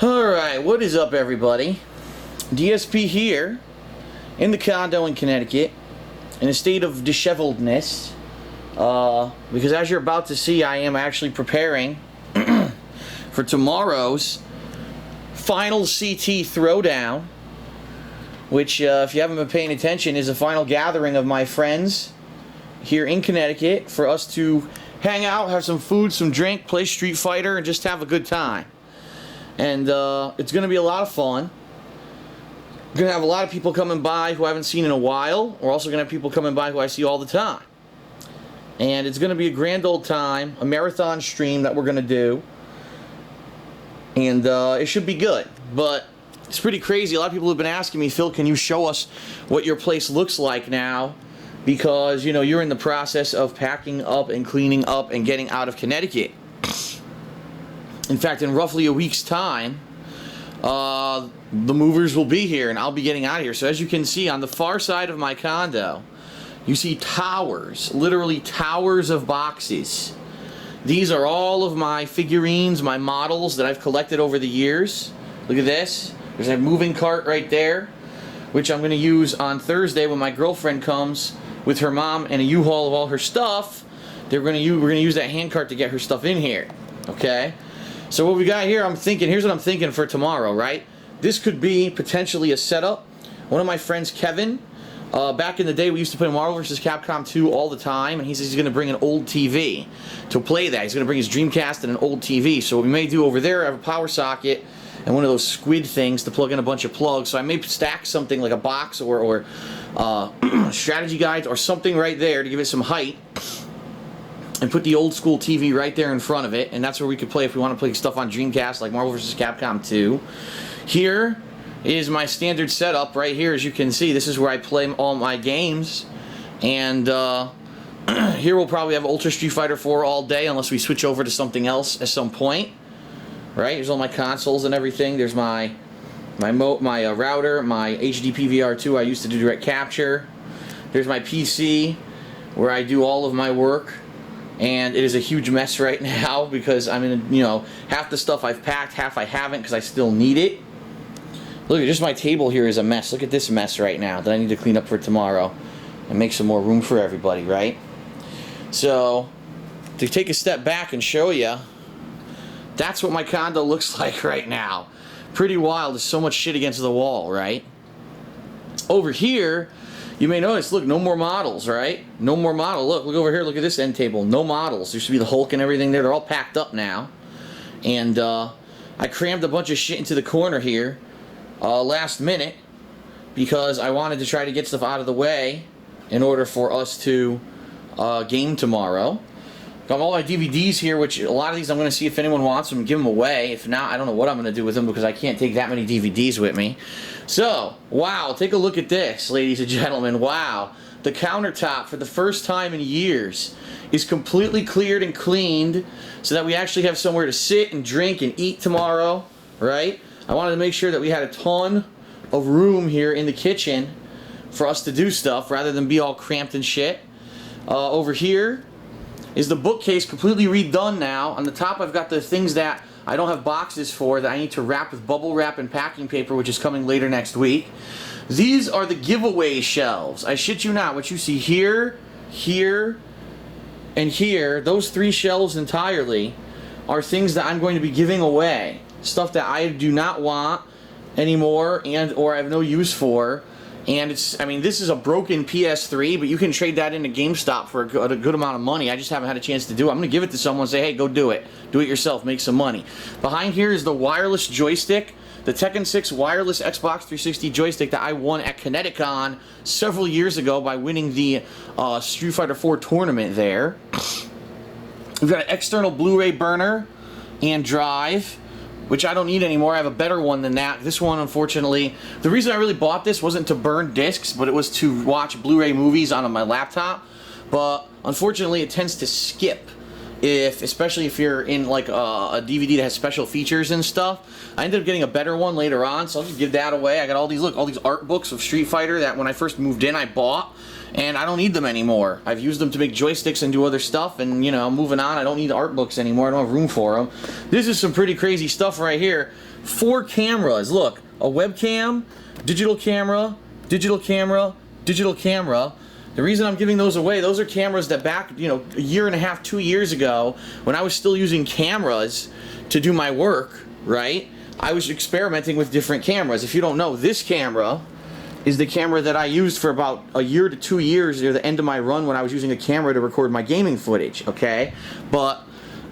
Alright, what is up everybody? DSP here, in the condo in Connecticut, in a state of disheveledness, because as you're about to see, I am actually preparing for tomorrow's final CT Throwdown, which, if you haven't been paying attention, is a final gathering of my friends here in Connecticut for us to hang out, have some food, some drink, play Street Fighter, and just have a good time. And it's going to be a lot of fun. We're going to have a lot of people coming by who I haven't seen in a while. We're also going to have people coming by who I see all the time. And it's going to be a grand old time, a marathon stream that we're going to do. And it should be good. But it's pretty crazy. A lot of people have been asking me, Phil, can you show us what your place looks like now? Because, you know, you're in the process of packing up and cleaning up and getting out of Connecticut. In fact, in roughly a week's time, the movers will be here and I'll be getting out of here. So as you can see, on the far side of my condo, you see towers, literally towers of boxes. These are all of my figurines, my models that I've collected over the years. Look at this. There's a moving cart right there, which I'm going to use on Thursday when my girlfriend comes with her mom and a U-Haul of all her stuff. We're going to use that hand cart to get her stuff in here. Okay? So what we got here, here's what I'm thinking for tomorrow, right? This could be potentially a setup. One of my friends, Kevin, back in the day we used to play Marvel vs. Capcom 2 all the time, and he says he's going to bring an old TV to play that. He's going to bring his Dreamcast and an old TV. So what we may do over there, I have a power socket and one of those squid things to plug in a bunch of plugs. So I may stack something like a box or strategy guides or something right there to give it some height, and put the old school TV right there in front of it, and that's where we could play if we want to play stuff on Dreamcast like Marvel vs. Capcom 2. Here is my standard setup right here. As you can see, this is where I play all my games, and here we'll probably have Ultra Street Fighter 4 all day unless we switch over to something else at some point. Right? Here's all my consoles and everything. There's my router, my HD PVR2 I used to do direct capture. There's my PC where I do all of my work. And it is a huge mess right now because I'm in, half the stuff I've packed, half I haven't because I still need it. Look at just my table here is a mess. Look at this mess right now that I need to clean up for tomorrow and make some more room for everybody, right? So, to take a step back and show you, that's what my condo looks like right now. Pretty wild. There's so much shit against the wall, right? Over here, you may notice, look, no more models, right? No more model. Look over here. Look at this end table. No models. There used to be the Hulk and everything there. They're all packed up now. And I crammed a bunch of shit into the corner here last minute because I wanted to try to get stuff out of the way in order for us to game tomorrow. Got all my DVDs here, which a lot of these I'm going to see if anyone wants them and give them away. If not, I don't know what I'm going to do with them because I can't take that many DVDs with me. So, wow, take a look at this, ladies and gentlemen. Wow. The countertop, for the first time in years, is completely cleared and cleaned so that we actually have somewhere to sit and drink and eat tomorrow, right? I wanted to make sure that we had a ton of room here in the kitchen for us to do stuff rather than be all cramped and shit. Over here is the bookcase, completely redone now. On the top I've got the things that I don't have boxes for that I need to wrap with bubble wrap and packing paper, which is coming later next week. These are the giveaway shelves. I shit you not. What you see here, here, and here, those three shelves entirely are things that I'm going to be giving away. Stuff that I do not want anymore and or I have no use for. And this is a broken PS3, but you can trade that into GameStop for a good amount of money. I just haven't had a chance to do it. I'm going to give it to someone and say, hey, go do it. Do it yourself. Make some money. Behind here is the wireless joystick, the Tekken 6 wireless Xbox 360 joystick that I won at ConnectiCon several years ago by winning the Street Fighter 4 tournament there. We've got an external Blu-ray burner and drive, which I don't need anymore. I have a better one than that. This one, unfortunately, the reason I really bought this wasn't to burn discs, but it was to watch Blu-ray movies on my laptop. But unfortunately, it tends to skip, especially if you're in like a DVD that has special features and stuff. I ended up getting a better one later on, so I'll just give that away. I got all these art books of Street Fighter that when I first moved in I bought, and I don't need them anymore. I've used them to make joysticks and do other stuff, and you know, I'm moving on. I don't need art books anymore. I don't have room for them. This is some pretty crazy stuff right here. 4 cameras. Look, a webcam, digital camera, digital camera, digital camera. The reason I'm giving those away, those are cameras that back, you know, a year and a half, 2 years ago, when I was still using cameras to do my work, right? I was experimenting with different cameras. If you don't know, this camera is the camera that I used for about a year to 2 years near the end of my run when I was using a camera to record my gaming footage, okay? But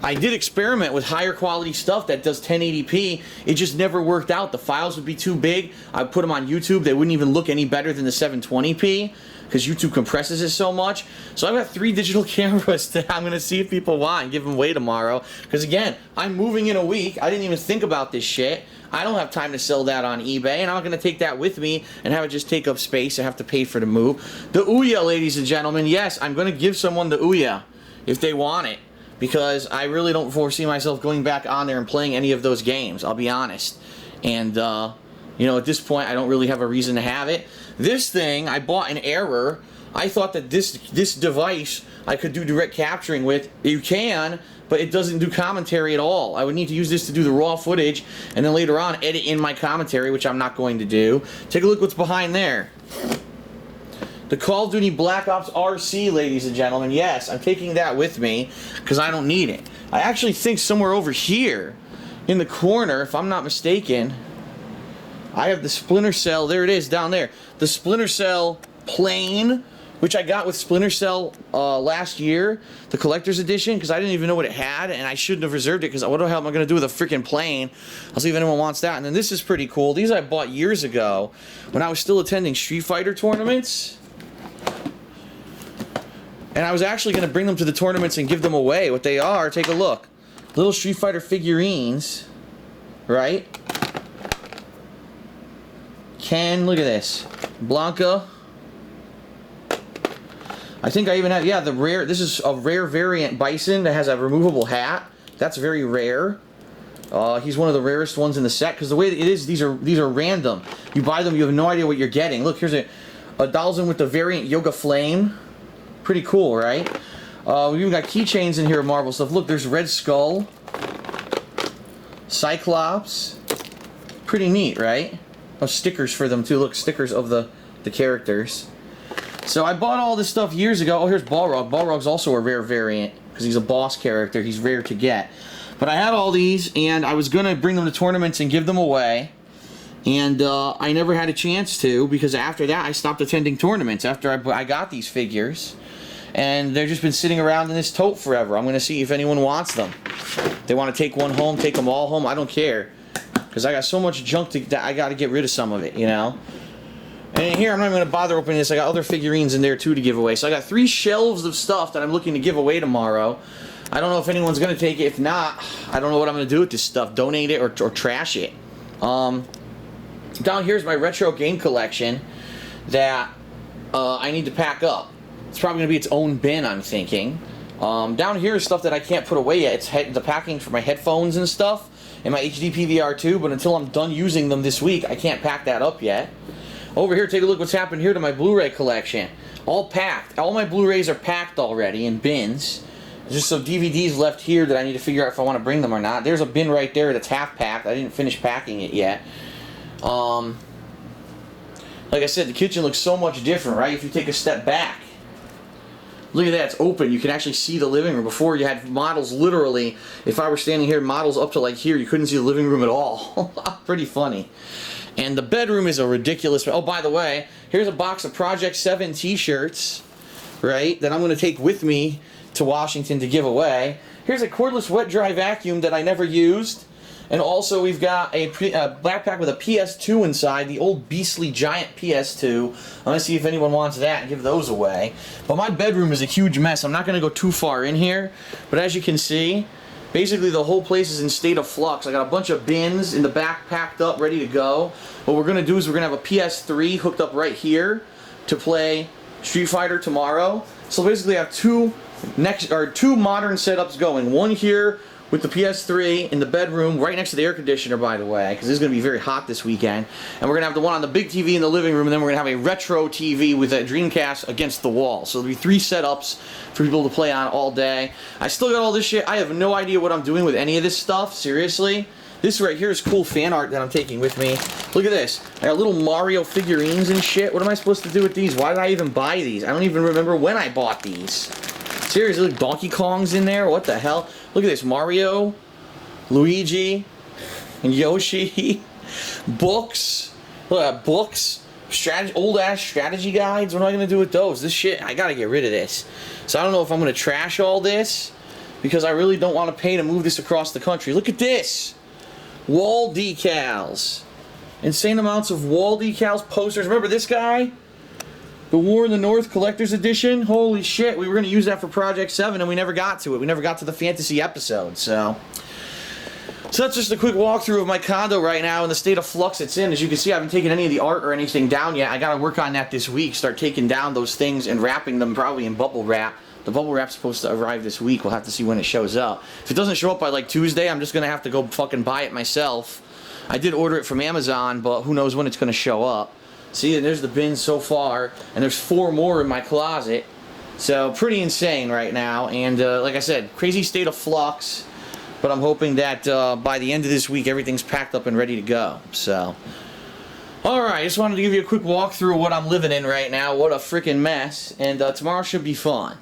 I did experiment with higher quality stuff that does 1080p. It just never worked out. The files would be too big. I put them on YouTube. They wouldn't even look any better than the 720p because YouTube compresses it so much. So I've got 3 digital cameras that I'm going to see if people want and give them away tomorrow. Because again, I'm moving in a week. I didn't even think about this shit. I don't have time to sell that on eBay, and I'm not going to take that with me and have it just take up space and have to pay for the move. The Ouya, ladies and gentlemen, yes, I'm going to give someone the Ouya if they want it, because I really don't foresee myself going back on there and playing any of those games, I'll be honest. And, you know, at this point, I don't really have a reason to have it. This thing, I bought in error. I thought that this device I could do direct capturing with. You can, but it doesn't do commentary at all. I would need to use this to do the raw footage and then later on edit in my commentary, which I'm not going to do. Take a look what's behind there. The Call of Duty Black Ops RC, ladies and gentlemen. Yes, I'm taking that with me because I don't need it. I actually think somewhere over here in the corner, if I'm not mistaken, I have the Splinter Cell. There it is down there. The Splinter Cell plane, which I got with Splinter Cell last year, the collector's edition, because I didn't even know what it had, and I shouldn't have reserved it, because what the hell am I going to do with a freaking plane? I'll see if anyone wants that. And then this is pretty cool. These I bought years ago when I was still attending Street Fighter tournaments. And I was actually going to bring them to the tournaments and give them away. What they are, take a look. Little Street Fighter figurines, right? Ken, look at this. Blanca. I think I even have, yeah, the rare, this is a rare variant Bison that has a removable hat. That's very rare. He's one of the rarest ones in the set, because the way it is, these are random. You buy them, you have no idea what you're getting. Look, here's a Dalsin with the variant Yoga Flame. Pretty cool, right? We've even got keychains in here of Marvel stuff. Look, there's Red Skull. Cyclops. Pretty neat, right? Oh, stickers for them too. Look, stickers of the characters. So I bought all this stuff years ago. Oh, here's Balrog. Balrog's also a rare variant because he's a boss character. He's rare to get. But I had all these, and I was going to bring them to tournaments and give them away. And I never had a chance to, because after that I stopped attending tournaments after I got these figures. And they've just been sitting around in this tote forever. I'm going to see if anyone wants them. If they want to take one home, take them all home. I don't care. Because I got so much junk that I got to get rid of some of it, you know. And in here, I'm not even going to bother opening this. I got other figurines in there, too, to give away. So I got 3 shelves of stuff that I'm looking to give away tomorrow. I don't know if anyone's going to take it. If not, I don't know what I'm going to do with this stuff. Donate it or trash it. Down here's my retro game collection that I need to pack up. It's probably going to be its own bin, I'm thinking. Down here is stuff that I can't put away yet. It's the packing for my headphones and stuff and my HD PVR 2, but until I'm done using them this week, I can't pack that up yet. Over here, take a look what's happened here to my Blu-ray collection. All packed. All my Blu-rays are packed already in bins. There's just some DVDs left here that I need to figure out if I want to bring them or not. There's a bin right there that's half packed. I didn't finish packing it yet. Like I said, the kitchen looks so much different, right? If you take a step back. Look at that, it's open. You can actually see the living room. Before, you had models literally, if I were standing here, models up to like here, you couldn't see the living room at all. Pretty funny. And the bedroom is a ridiculous... Oh, by the way, here's a box of Project 7 t-shirts, right, that I'm going to take with me to Washington to give away. Here's a cordless wet-dry vacuum that I never used. And also we've got a backpack with a PS2 inside, the old beastly giant PS2. I'm going to see if anyone wants that and give those away. But my bedroom is a huge mess. I'm not going to go too far in here. But as you can see, basically the whole place is in state of flux. I got a bunch of bins in the back packed up, ready to go. What we're going to do is we're going to have a PS3 hooked up right here to play Street Fighter tomorrow. So basically I have two modern setups going. One here with the PS3 in the bedroom, right next to the air conditioner, by the way, because it's going to be very hot this weekend. And we're going to have the one on the big TV in the living room, and then we're going to have a retro TV with a Dreamcast against the wall. So there'll be 3 setups for people to play on all day. I still got all this shit. I have no idea what I'm doing with any of this stuff, seriously. This right here is cool fan art that I'm taking with me. Look at this. I got little Mario figurines and shit. What am I supposed to do with these? Why did I even buy these? I don't even remember when I bought these. Seriously, look, Donkey Kong's in there. What the hell? Look at this. Mario, Luigi, and Yoshi. Books. Look at books. Old-ass strategy guides. What am I going to do with those? This shit, I got to get rid of this. So I don't know if I'm going to trash all this, because I really don't want to pay to move this across the country. Look at this. Wall decals. Insane amounts of wall decals, posters. Remember this guy? The War in the North Collector's Edition? Holy shit, we were going to use that for Project 7 and we never got to it. We never got to the fantasy episode, so that's just a quick walkthrough of my condo right now and the state of flux it's in. As you can see, I haven't taken any of the art or anything down yet. I got to work on that this week, start taking down those things and wrapping them probably in bubble wrap. The bubble wrap's supposed to arrive this week. We'll have to see when it shows up. If it doesn't show up by like Tuesday, I'm just going to have to go fucking buy it myself. I did order it from Amazon, but who knows when it's going to show up. See, there's the bin so far, and there's 4 more in my closet. So pretty insane right now, and like I said, crazy state of flux, but I'm hoping that by the end of this week everything's packed up and ready to go. So alright, I just wanted to give you a quick walkthrough of what I'm living in right now. What a freaking mess, and tomorrow should be fun.